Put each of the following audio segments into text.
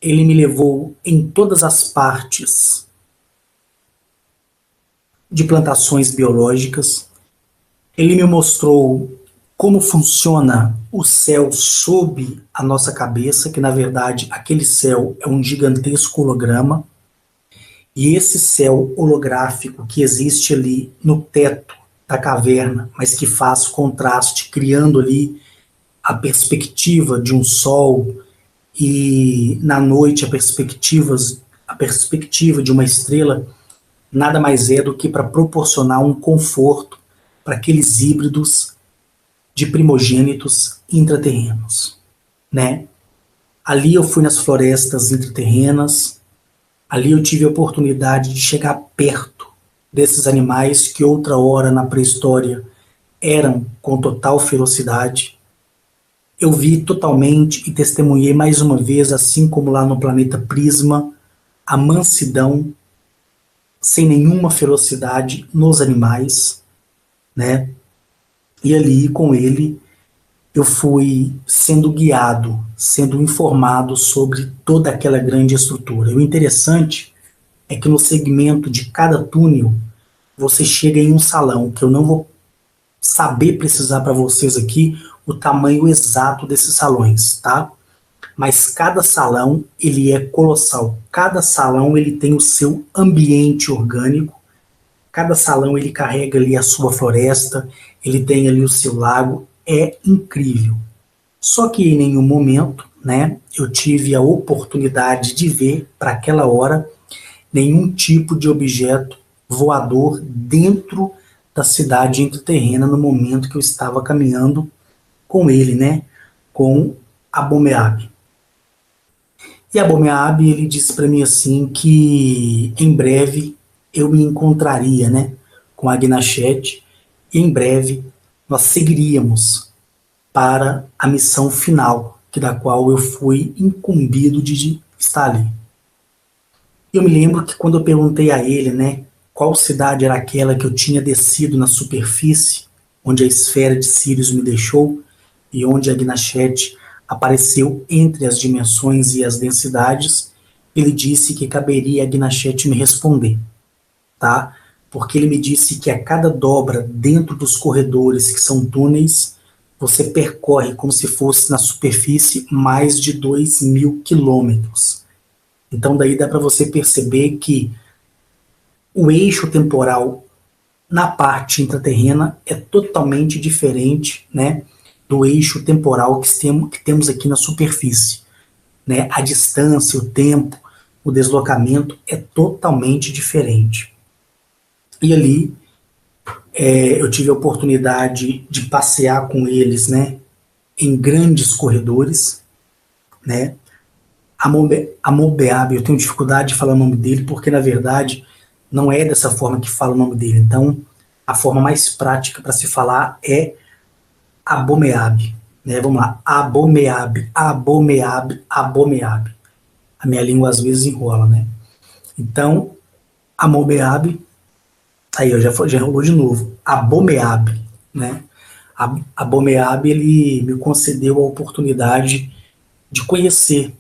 ele me levou em todas as partes de plantações biológicas. Ele me mostrou como funciona o céu sob a nossa cabeça, que na verdade aquele céu é um gigantesco holograma, e esse céu holográfico que existe ali no teto da caverna, mas que faz contraste, criando ali a perspectiva de um sol e na noite a perspectiva de uma estrela, nada mais é do que para proporcionar um conforto para aqueles híbridos de primogênitos intraterrenos, né? Ali eu fui nas florestas intraterrenas, ali eu tive a oportunidade de chegar perto desses animais que outra hora na pré-história eram com total ferocidade. Eu vi totalmente e testemunhei mais uma vez, assim como lá no planeta Prisma, a mansidão sem nenhuma ferocidade nos animais, né? E ali com ele eu fui sendo guiado, sendo informado sobre toda aquela grande estrutura. E o interessante é que no segmento de cada túnel você chega em um salão, que eu não vou saber precisar para vocês aqui o tamanho exato desses salões, tá? Mas cada salão ele é colossal. Cada salão ele tem o seu ambiente orgânico. Cada salão ele carrega ali a sua floresta, ele tem ali o seu lago. É incrível. Só que em nenhum momento, né, eu tive a oportunidade de ver para aquela hora nenhum tipo de objeto voador dentro da cidade intraterrena no momento que eu estava caminhando com ele, né, com Abomeab. E Abomeab, ele disse para mim assim que em breve eu me encontraria, né, com a Gnashete, e em breve nós seguiríamos para a missão final, que da qual eu fui incumbido de estar ali. Eu me lembro que quando eu perguntei a ele, né, qual cidade era aquela que eu tinha descido na superfície, onde a esfera de Sirius me deixou, e onde a Gnashete apareceu entre as dimensões e as densidades, ele disse que caberia a Gnashete me responder, tá? Porque ele me disse que a cada dobra dentro dos corredores, que são túneis, você percorre como se fosse na superfície mais de 2.000 quilômetros. Então daí dá para você perceber que o eixo temporal na parte intraterrena é totalmente diferente, né, do eixo temporal que temos aqui na superfície, né? A distância, o tempo, o deslocamento é totalmente diferente. E ali eu tive a oportunidade de passear com eles, né, em grandes corredores, né? Abomeab, eu tenho dificuldade de falar o nome dele porque na verdade não é dessa forma que fala o nome dele. Então a forma mais prática para se falar é Abomeab, né? Vamos lá, Abomeab, Abomeab, Abomeab. A minha língua às vezes enrola, né? Então, Abomeab, aí eu já enrolou de novo, Abomeab, né? Abomeab, ele me concedeu a oportunidade de conhecer,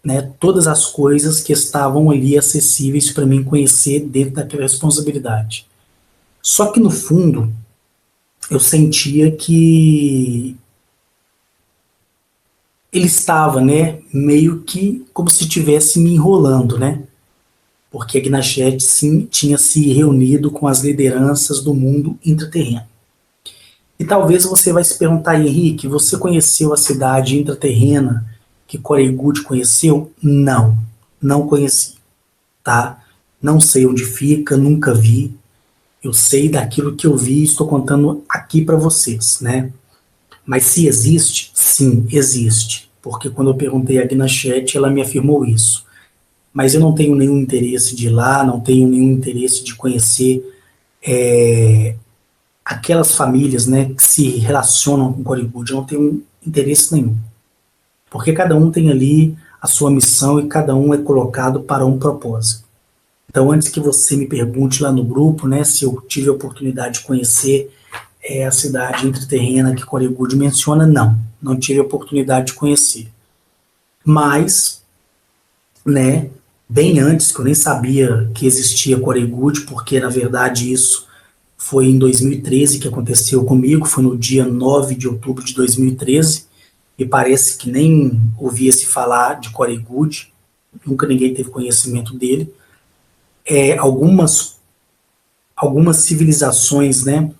né, todas as coisas que estavam ali acessíveis para mim conhecer dentro daquela responsabilidade. Só que no fundo, eu sentia que ele estava, né, meio que como se estivesse me enrolando, né? Porque a Gnashete sim tinha se reunido com as lideranças do mundo intraterreno. E talvez você vai se perguntar, Henrique, você conheceu a cidade intraterrena que Corey Goode conheceu? Não, não conheci, tá? Não sei onde fica, nunca vi. Eu sei daquilo que eu vi e estou contando aqui para vocês, né? Mas se existe, sim, existe. Porque quando eu perguntei a Gnashete, ela me afirmou isso. Mas eu não tenho nenhum interesse de ir lá, não tenho nenhum interesse de conhecer aquelas famílias, né, que se relacionam com Corey Goode. Eu não tenho interesse nenhum. Porque cada um tem ali a sua missão e cada um é colocado para um propósito. Então, antes que você me pergunte lá no grupo, né, se eu tive a oportunidade de conhecer a cidade intraterrena que Corey Goode menciona, não tive a oportunidade de conhecer. Mas né? Bem antes, que eu nem sabia que existia Corey Goode, porque na verdade isso foi em 2013 que aconteceu comigo, foi no dia 9 de outubro de 2013, e parece que nem ouvia-se falar de Corey Goode, nunca ninguém teve conhecimento dele. Algumas civilizações, né,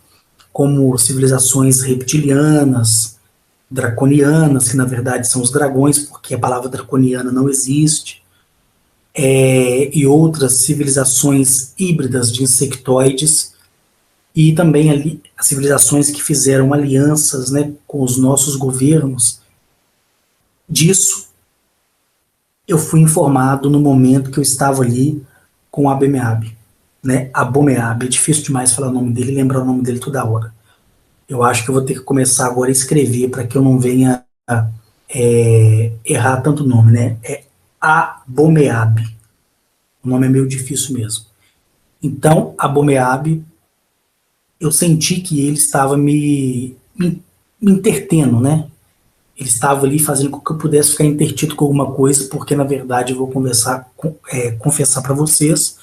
como civilizações reptilianas, draconianas, que na verdade são os dragões, porque a palavra draconiana não existe, e outras civilizações híbridas de insectoides, e também ali as civilizações que fizeram alianças, né, com os nossos governos. Disso eu fui informado no momento que eu estava ali com o Abemeab, né? Abomeab, é difícil demais falar o nome dele e lembrar o nome dele toda hora. Eu acho que eu vou ter que começar agora a escrever para que eu não venha errar tanto o nome, né? É Abomeab. O nome é meio difícil mesmo. Então, Abomeab, eu senti que ele estava me intertendo, né? Ele estava ali fazendo com que eu pudesse ficar intertido com alguma coisa, porque na verdade eu vou confessar para vocês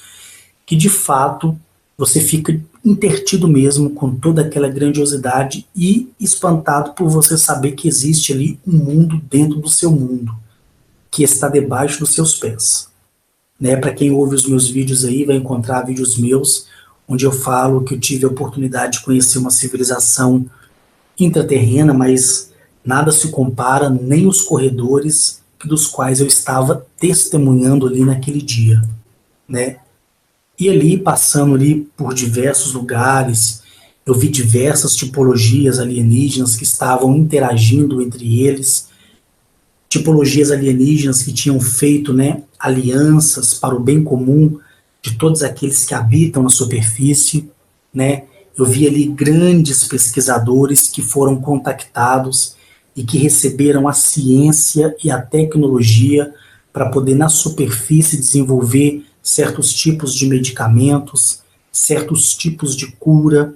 que de fato você fica intertido mesmo com toda aquela grandiosidade e espantado por você saber que existe ali um mundo dentro do seu mundo, que está debaixo dos seus pés. Né? Para quem ouve os meus vídeos aí, vai encontrar vídeos meus onde eu falo que eu tive a oportunidade de conhecer uma civilização intraterrena, mas nada se compara nem os corredores dos quais eu estava testemunhando ali naquele dia, né? E ali, passando ali por diversos lugares, eu vi diversas tipologias alienígenas que estavam interagindo entre eles, tipologias alienígenas que tinham feito, né, alianças para o bem comum de todos aqueles que habitam na superfície, né? Eu vi ali grandes pesquisadores que foram contactados e que receberam a ciência e a tecnologia para poder na superfície desenvolver certos tipos de medicamentos, certos tipos de cura.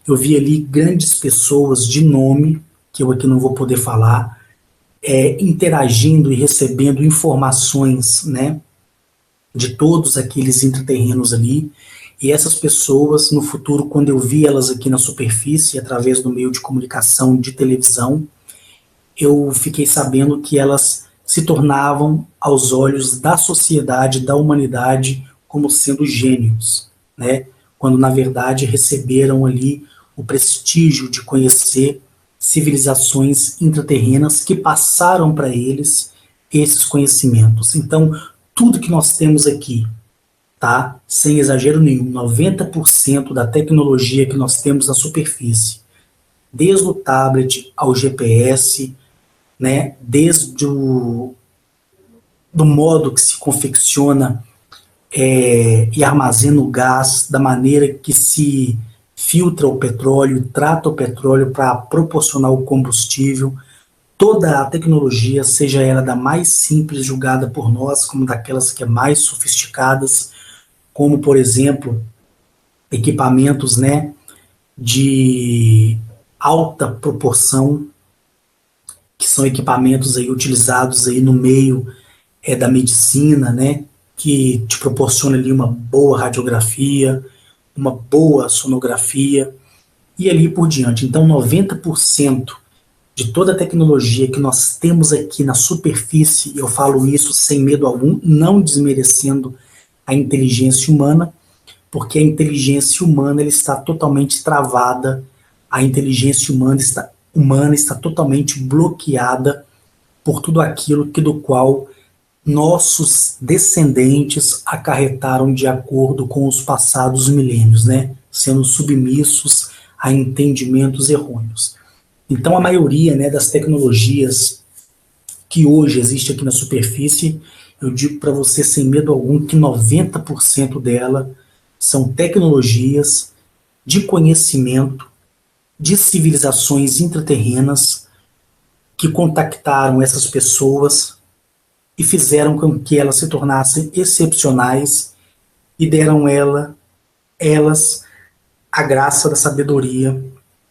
Eu vi ali grandes pessoas de nome, que eu aqui não vou poder falar, interagindo e recebendo informações, né, de todos aqueles intraterrenos ali. E essas pessoas, no futuro, quando eu vi elas aqui na superfície, através do meio de comunicação de televisão, eu fiquei sabendo que elas se tornavam, aos olhos da sociedade, da humanidade, como sendo gênios, né? Quando, na verdade, receberam ali o prestígio de conhecer civilizações intraterrenas que passaram para eles esses conhecimentos. Então, tudo que nós temos aqui, tá? Sem exagero nenhum, 90% da tecnologia que nós temos na superfície, desde o tablet ao GPS, né? Desde do modo que se confecciona e armazena o gás, da maneira que se filtra o petróleo, trata o petróleo para proporcionar o combustível, toda a tecnologia, seja ela da mais simples julgada por nós, como daquelas que é mais sofisticadas, como, por exemplo, equipamentos, né, de alta proporção, que são equipamentos aí utilizados aí no meio da medicina, né, que te proporciona ali uma boa radiografia, uma boa sonografia e ali por diante. Então, 90% de toda a tecnologia que nós temos aqui na superfície, eu falo isso sem medo algum, não desmerecendo a inteligência humana, porque a inteligência humana ela está totalmente travada, a inteligência humana está totalmente bloqueada por tudo aquilo que do qual nossos descendentes acarretaram de acordo com os passados milênios, né? Sendo submissos a entendimentos errôneos. Então, a maioria, né, das tecnologias que hoje existe aqui na superfície, eu digo para você sem medo algum que 90% dela são tecnologias de conhecimento de civilizações intraterrenas que contactaram essas pessoas e fizeram com que elas se tornassem excepcionais e deram elas a graça da sabedoria,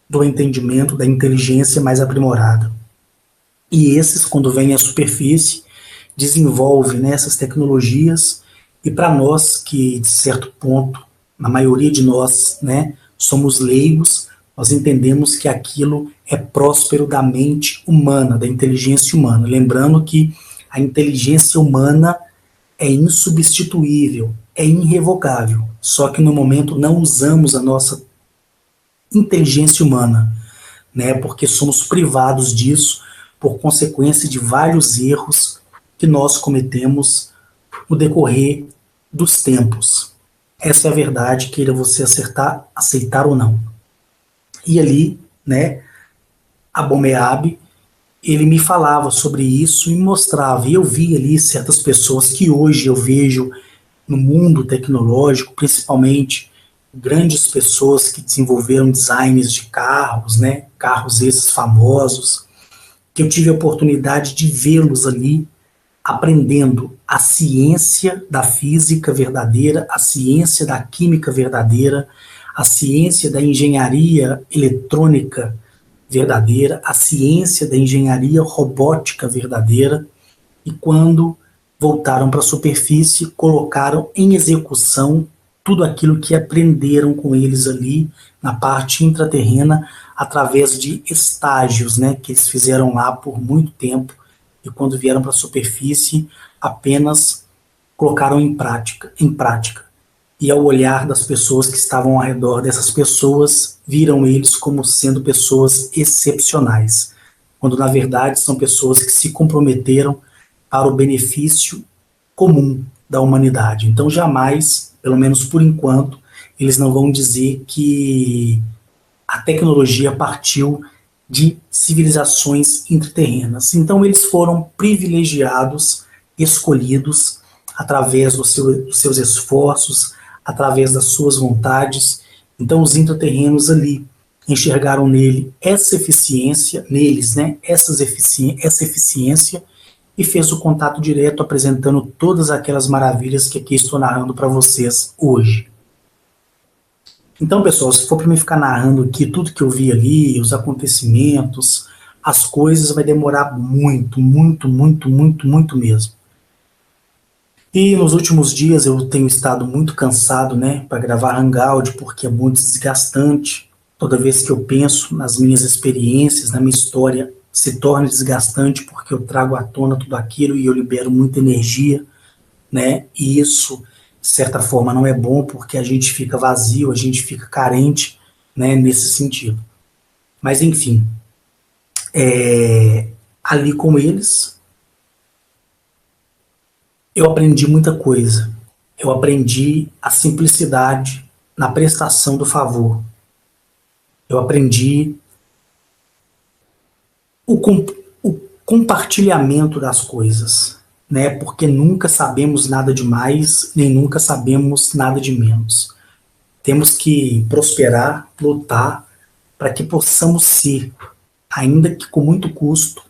do entendimento, da inteligência mais aprimorada. E esses, quando vêm à superfície, desenvolve, né, essas tecnologias, e para nós que, de certo ponto, na maioria de nós, né, somos leigos, nós entendemos que aquilo é próspero da mente humana, da inteligência humana. Lembrando que a inteligência humana é insubstituível, é irrevogável. Só que no momento não usamos a nossa inteligência humana, né? Porque somos privados disso por consequência de vários erros que nós cometemos no decorrer dos tempos. Essa é a verdade, queira você aceitar ou não. E ali, né, Abomeabe, ele me falava sobre isso e me mostrava, e eu vi ali certas pessoas que hoje eu vejo no mundo tecnológico, principalmente grandes pessoas que desenvolveram designs de carros, né, carros esses famosos, que eu tive a oportunidade de vê-los ali aprendendo a ciência da física verdadeira, a ciência da química verdadeira, a ciência da engenharia eletrônica verdadeira, a ciência da engenharia robótica verdadeira, e quando voltaram para a superfície, colocaram em execução tudo aquilo que aprenderam com eles ali na parte intraterrena, através de estágios, né, que eles fizeram lá por muito tempo, e quando vieram para a superfície, apenas colocaram em prática. E ao olhar das pessoas que estavam ao redor dessas pessoas, viram eles como sendo pessoas excepcionais, quando na verdade são pessoas que se comprometeram para o benefício comum da humanidade. Então jamais, pelo menos por enquanto, eles não vão dizer que a tecnologia partiu de civilizações intraterrenas. Então eles foram privilegiados, escolhidos através dos seus esforços, através das suas vontades. Então os intraterrenos ali enxergaram essa eficiência, essa eficiência, e fez o contato direto apresentando todas aquelas maravilhas que aqui estou narrando para vocês hoje. Então, pessoal, se for para mim ficar narrando aqui tudo que eu vi ali, os acontecimentos, as coisas, vai demorar muito, muito, muito, muito, muito mesmo. E nos últimos dias eu tenho estado muito cansado, né, para gravar Hangout, porque é muito desgastante. Toda vez que eu penso nas minhas experiências, na minha história, se torna desgastante, porque eu trago à tona tudo aquilo e eu libero muita energia, né, e isso, de certa forma, não é bom, porque a gente fica vazio, a gente fica carente, né, nesse sentido. Mas, enfim, ali com eles, eu aprendi muita coisa. Eu aprendi a simplicidade na prestação do favor. Eu aprendi o compartilhamento das coisas, né? Porque nunca sabemos nada de mais, nem nunca sabemos nada de menos. Temos que prosperar, lutar, para que possamos ser, ainda que com muito custo,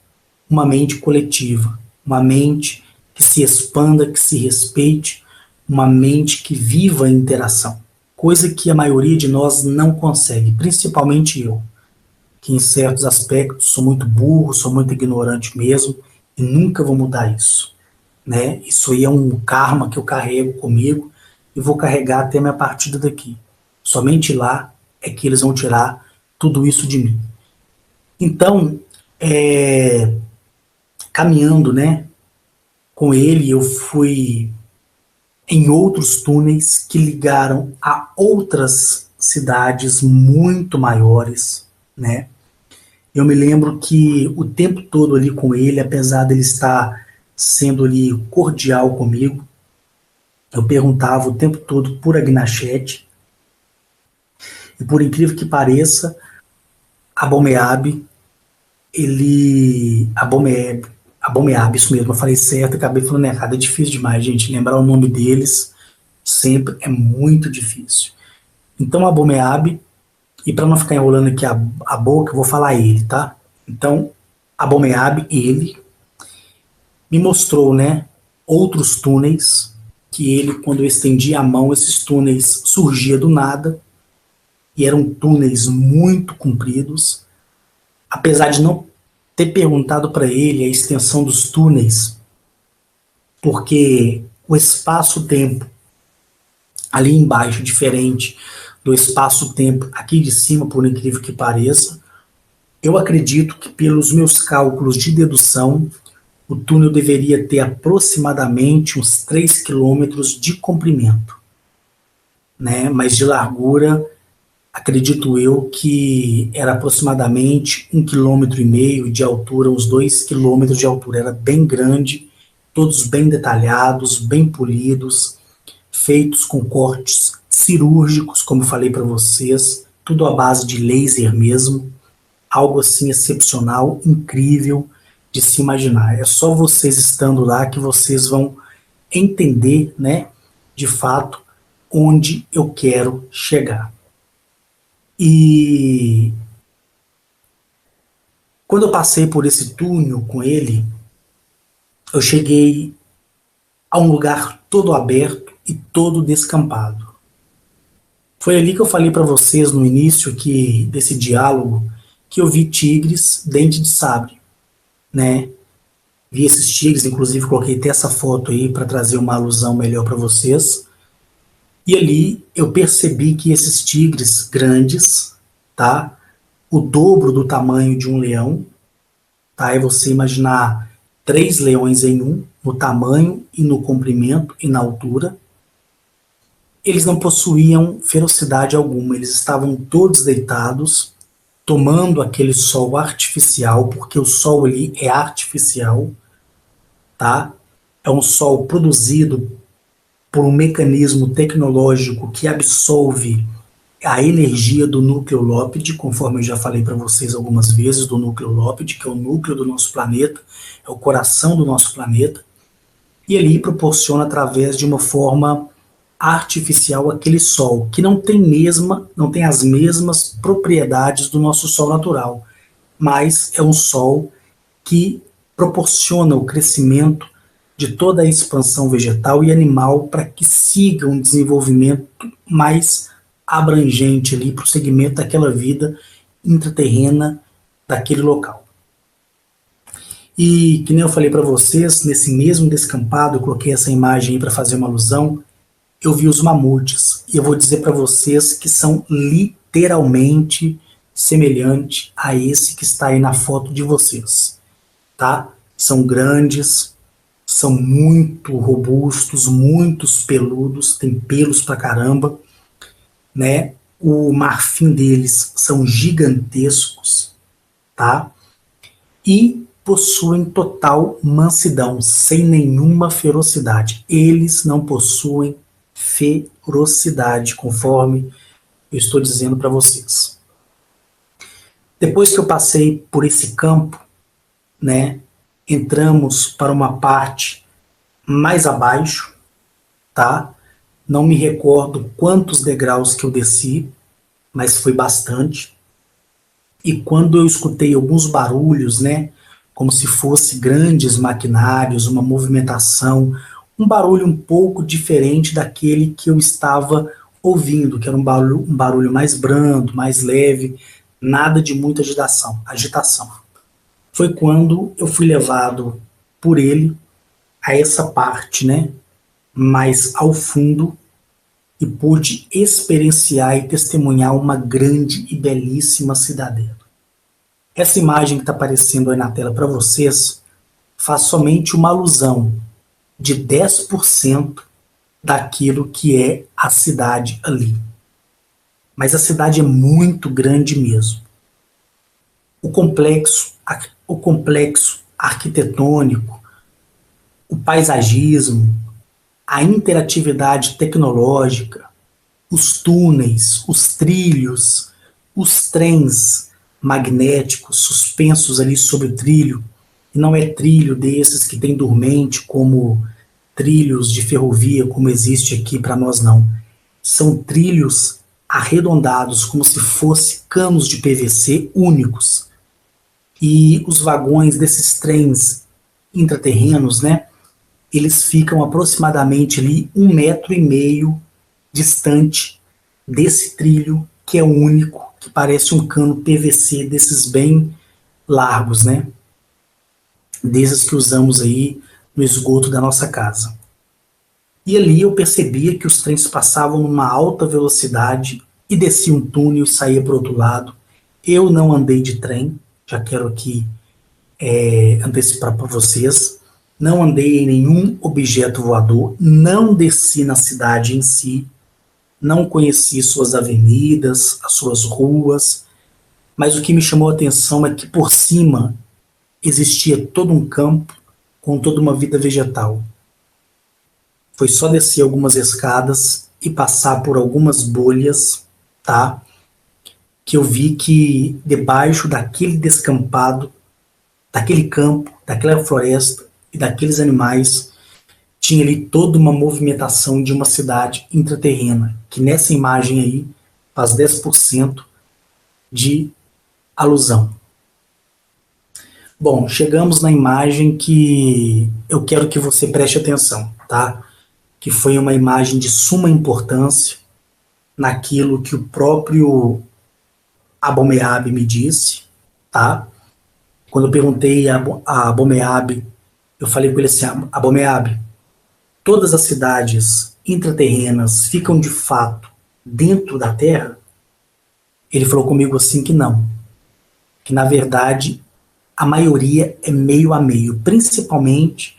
uma mente coletiva, uma mente que se expanda, que se respeite, uma mente que viva a interação, coisa que a maioria de nós não consegue, principalmente eu, que em certos aspectos sou muito burro, sou muito ignorante mesmo, e nunca vou mudar isso, né? Isso aí é um karma que eu carrego comigo e vou carregar até a minha partida daqui. Somente lá é que eles vão tirar tudo isso de mim. Então, caminhando, né, com ele, eu fui em outros túneis que ligaram a outras cidades muito maiores, né? Eu me lembro que o tempo todo ali com ele, apesar dele estar sendo ali cordial comigo, eu perguntava o tempo todo por Agnachete, e por incrível que pareça, Abomeabe, isso mesmo, eu falei certo, acabei falando errado, é difícil demais, gente, lembrar o nome deles sempre é muito difícil. Então, Abomeabe, e para não ficar enrolando aqui a boca, eu vou falar ele, tá? Então, Abomeabe, ele me mostrou, né, outros túneis, que ele, quando eu estendia a mão, esses túneis surgiam do nada, e eram túneis muito compridos, apesar de não ter perguntado para ele a extensão dos túneis, porque o espaço-tempo ali embaixo, diferente do espaço-tempo aqui de cima, por incrível que pareça, eu acredito que pelos meus cálculos de dedução, o túnel deveria ter aproximadamente uns 3 quilômetros de comprimento, né? Mas de largura, acredito eu que era aproximadamente 1,5 km, de altura, uns 2 quilômetros de altura. Era bem grande, todos bem detalhados, bem polidos, feitos com cortes cirúrgicos, como falei para vocês, tudo à base de laser mesmo, algo assim excepcional, incrível de se imaginar. É só vocês estando lá que vocês vão entender, né, de fato, onde eu quero chegar. E quando eu passei por esse túnel com ele, eu cheguei a um lugar todo aberto e todo descampado. Foi ali que eu falei para vocês no início desse diálogo que eu vi tigres dente de sabre, né? Vi esses tigres, inclusive coloquei até essa foto aí para trazer uma alusão melhor para vocês. E ali eu percebi que esses tigres grandes, tá? O dobro do tamanho de um leão, tá? É você imaginar 3 leões em um, no tamanho e no comprimento e na altura. Eles não possuíam ferocidade alguma, eles estavam todos deitados, tomando aquele sol artificial, porque o sol ali é artificial, tá? É um sol produzido por um mecanismo tecnológico que absorve a energia do núcleo Lópide, conforme eu já falei para vocês algumas vezes, do núcleo Lópide, que é o núcleo do nosso planeta, é o coração do nosso planeta, e ele proporciona através de uma forma artificial aquele sol, que não tem as mesmas propriedades do nosso sol natural, mas é um sol que proporciona o crescimento de toda a expansão vegetal e animal para que siga um desenvolvimento mais abrangente ali para o segmento daquela vida intraterrena daquele local. E, que nem eu falei para vocês, nesse mesmo descampado, eu coloquei essa imagem aí para fazer uma alusão, eu vi os mamutes, e eu vou dizer para vocês que são literalmente semelhantes a esse que está aí na foto de vocês, tá? São grandes, são muito robustos, muitos peludos, tem pelos pra caramba, né? O marfim deles são gigantescos, tá? E possuem total mansidão, sem nenhuma ferocidade. Eles não possuem ferocidade, conforme eu estou dizendo para vocês. Depois que eu passei por esse campo, né, entramos para uma parte mais abaixo, tá? Não me recordo quantos degraus que eu desci, mas foi bastante. E quando eu escutei alguns barulhos, né, como se fosse grandes maquinários, uma movimentação, um barulho um pouco diferente daquele que eu estava ouvindo, que era um barulho mais brando, mais leve, nada de muita agitação. Foi quando eu fui levado por ele a essa parte, né, mais ao fundo, e pude experienciar e testemunhar uma grande e belíssima cidadela. Essa imagem que está aparecendo aí na tela para vocês faz somente uma alusão de 10% daquilo que é a cidade ali. Mas a cidade é muito grande mesmo. O complexo arquitetônico, o paisagismo, a interatividade tecnológica, os túneis, os trilhos, os trens magnéticos suspensos ali sobre o trilho, e não é trilho desses que tem dormente como trilhos de ferrovia, como existe aqui para nós, não. São trilhos arredondados, como se fossem canos de PVC únicos. E os vagões desses trens intraterrenos, né, eles ficam aproximadamente ali 1,5 metro distante desse trilho, que é único, que parece um cano PVC desses bem largos, né? Desses que usamos aí no esgoto da nossa casa. E ali eu percebia que os trens passavam numa alta velocidade e descia um túnel e saía para o outro lado. Eu não andei de trem, já quero aqui antecipar para vocês. Não andei em nenhum objeto voador, não desci na cidade em si, não conheci suas avenidas, as suas ruas, mas o que me chamou a atenção é que por cima existia todo um campo com toda uma vida vegetal. Foi só descer algumas escadas e passar por algumas bolhas, tá? Que eu vi que debaixo daquele descampado, daquele campo, daquela floresta e daqueles animais, tinha ali toda uma movimentação de uma cidade intraterrena, que nessa imagem aí faz 10% de alusão. Bom, chegamos na imagem que eu quero que você preste atenção, tá? Que foi uma imagem de suma importância naquilo que o próprio Abomeabe me disse, tá? Quando eu perguntei a Abomeabe, eu falei com ele assim, Abomeabe, todas as cidades intraterrenas ficam de fato dentro da Terra? Ele falou comigo assim que não, que na verdade a maioria é meio a meio, principalmente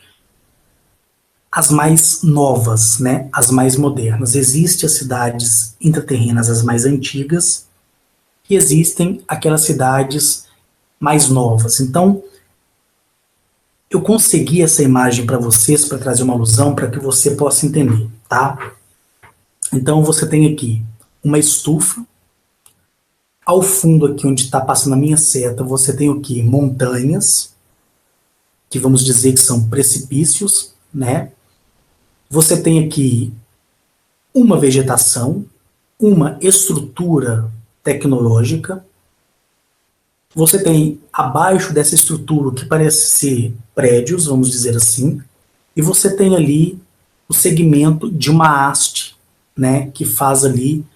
as mais novas, né, as mais modernas. Existem as cidades intraterrenas, as mais antigas, e existem aquelas cidades mais novas. Então, eu consegui essa imagem para vocês, para trazer uma alusão, para que você possa entender, tá? Então, você tem aqui uma estufa. Ao fundo aqui, onde está passando a minha seta, você tem o quê? Montanhas, que vamos dizer que são precipícios, né? Você tem aqui uma vegetação, uma estrutura tecnológica. Você tem abaixo dessa estrutura o que parece ser prédios, vamos dizer assim, e você tem ali o segmento de uma haste, né, que faz ali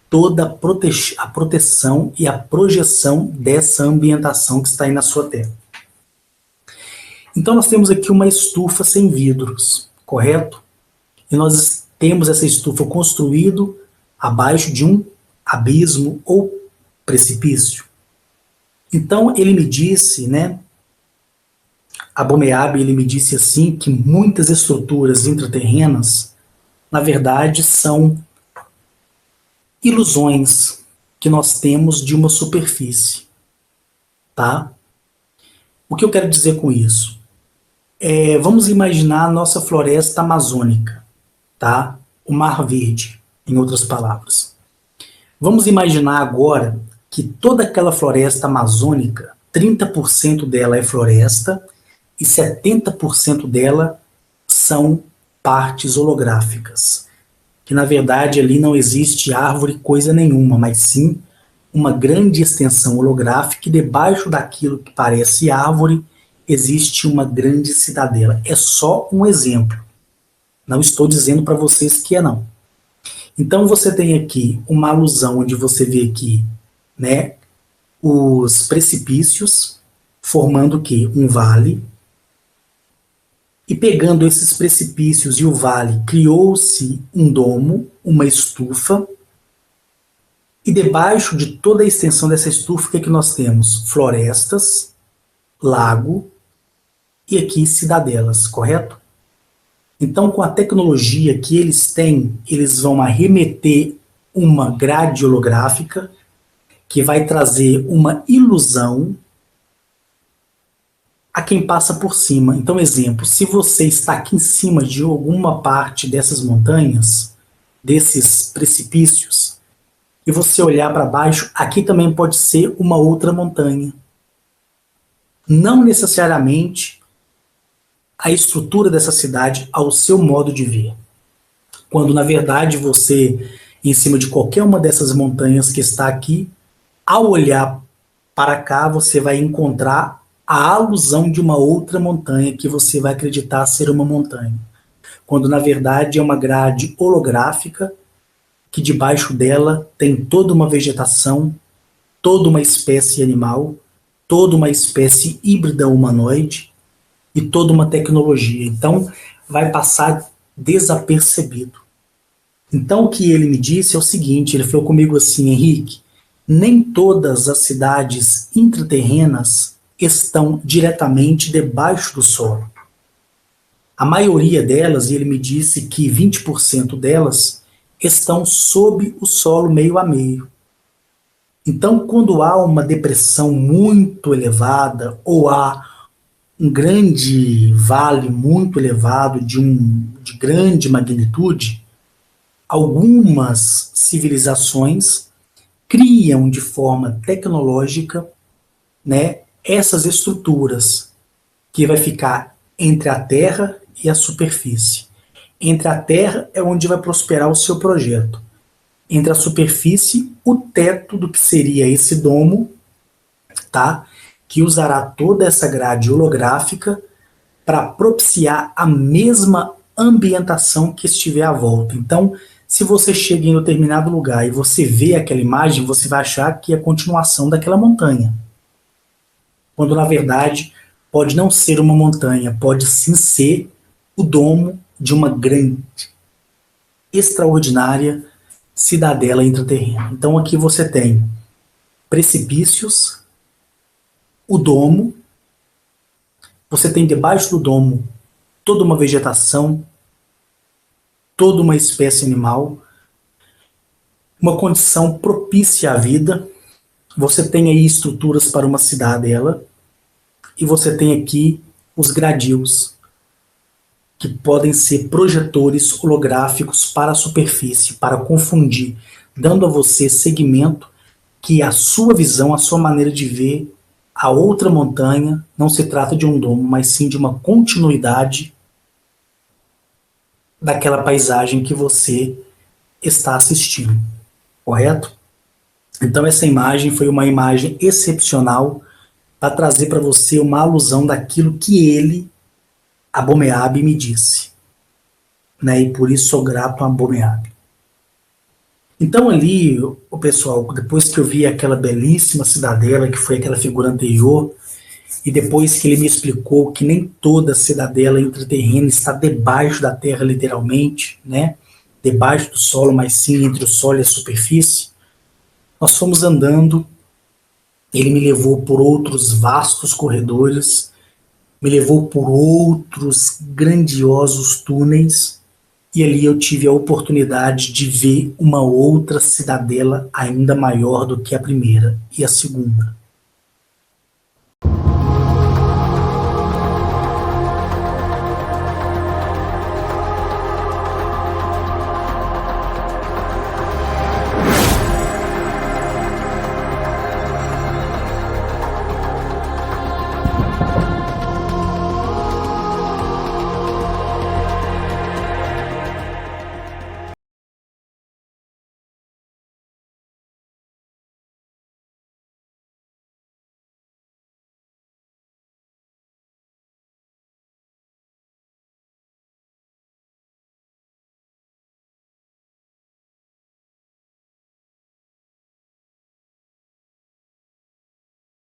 toda a proteção e a projeção dessa ambientação que está aí na sua tela. Então nós temos aqui uma estufa sem vidros, correto? E nós temos essa estufa construída abaixo de um abismo ou precipício. Então ele me disse, né, Abomeabe, ele me disse assim que muitas estruturas intraterrenas, na verdade, são ilusões que nós temos de uma superfície, tá? O que eu quero dizer com isso? Vamos imaginar a nossa floresta amazônica, tá? O Mar Verde, em outras palavras. Vamos imaginar agora que toda aquela floresta amazônica, 30% dela é floresta e 70% dela são partes holográficas. Que na verdade ali não existe árvore coisa nenhuma, mas sim uma grande extensão holográfica e debaixo daquilo que parece árvore existe uma grande cidadela. É só um exemplo. Não estou dizendo para vocês que é não. Então você tem aqui uma alusão onde você vê aqui, né, os precipícios formando o quê? Um vale. E pegando esses precipícios e o vale, criou-se um domo, uma estufa. E debaixo de toda a extensão dessa estufa, o que é que nós temos? Florestas, lago e aqui cidadelas, correto? Então, com a tecnologia que eles têm, eles vão arremeter uma grade holográfica que vai trazer uma ilusão a quem passa por cima. Então, exemplo, se você está aqui em cima de alguma parte dessas montanhas, desses precipícios, e você olhar para baixo, aqui também pode ser uma outra montanha. Não necessariamente a estrutura dessa cidade ao seu modo de ver. Quando, na verdade, você, em cima de qualquer uma dessas montanhas que está aqui, ao olhar para cá, você vai encontrar a alusão de uma outra montanha que você vai acreditar ser uma montanha. Quando, na verdade, é uma grade holográfica que debaixo dela tem toda uma vegetação, toda uma espécie animal, toda uma espécie híbrida humanoide, e toda uma tecnologia. Então, vai passar desapercebido. Então, o que ele me disse é o seguinte, ele falou comigo assim, Henrique, nem todas as cidades intraterrenas estão diretamente debaixo do solo. A maioria delas, e ele me disse que 20% delas, estão sob o solo meio a meio. Então, quando há uma depressão muito elevada, ou há um grande vale muito elevado de grande magnitude, algumas civilizações criam de forma tecnológica, né, essas estruturas que vai ficar entre a Terra e a superfície. Entre a Terra é onde vai prosperar o seu projeto. Entre a superfície, o teto do que seria esse domo, tá? Que usará toda essa grade holográfica para propiciar a mesma ambientação que estiver à volta. Então, se você chega em um determinado lugar e você vê aquela imagem, você vai achar que é a continuação daquela montanha. Quando, na verdade, pode não ser uma montanha, pode sim ser o domo de uma grande, extraordinária cidadela intraterrena. Então aqui você tem precipícios, o domo, você tem debaixo do domo toda uma vegetação, toda uma espécie animal, uma condição propícia à vida, você tem aí estruturas para uma cidadela, e você tem aqui os gradios, que podem ser projetores holográficos para a superfície, para confundir, dando a você segmento que a sua visão, a sua maneira de ver a outra montanha não se trata de um domo, mas sim de uma continuidade daquela paisagem que você está assistindo, correto? Então essa imagem foi uma imagem excepcional para trazer para você uma alusão daquilo que ele, Abomeab, me disse, né? E por isso sou grato a Abomeab. Então ali, o pessoal, depois que eu vi aquela belíssima cidadela, que foi aquela figura anterior, e depois que ele me explicou que nem toda cidadela intraterrena está debaixo da terra, literalmente, né? Debaixo do solo, mas sim entre o solo e a superfície, nós fomos andando, ele me levou por outros vastos corredores, me levou por outros grandiosos túneis, e ali eu tive a oportunidade de ver uma outra cidadela ainda maior do que a primeira e a segunda.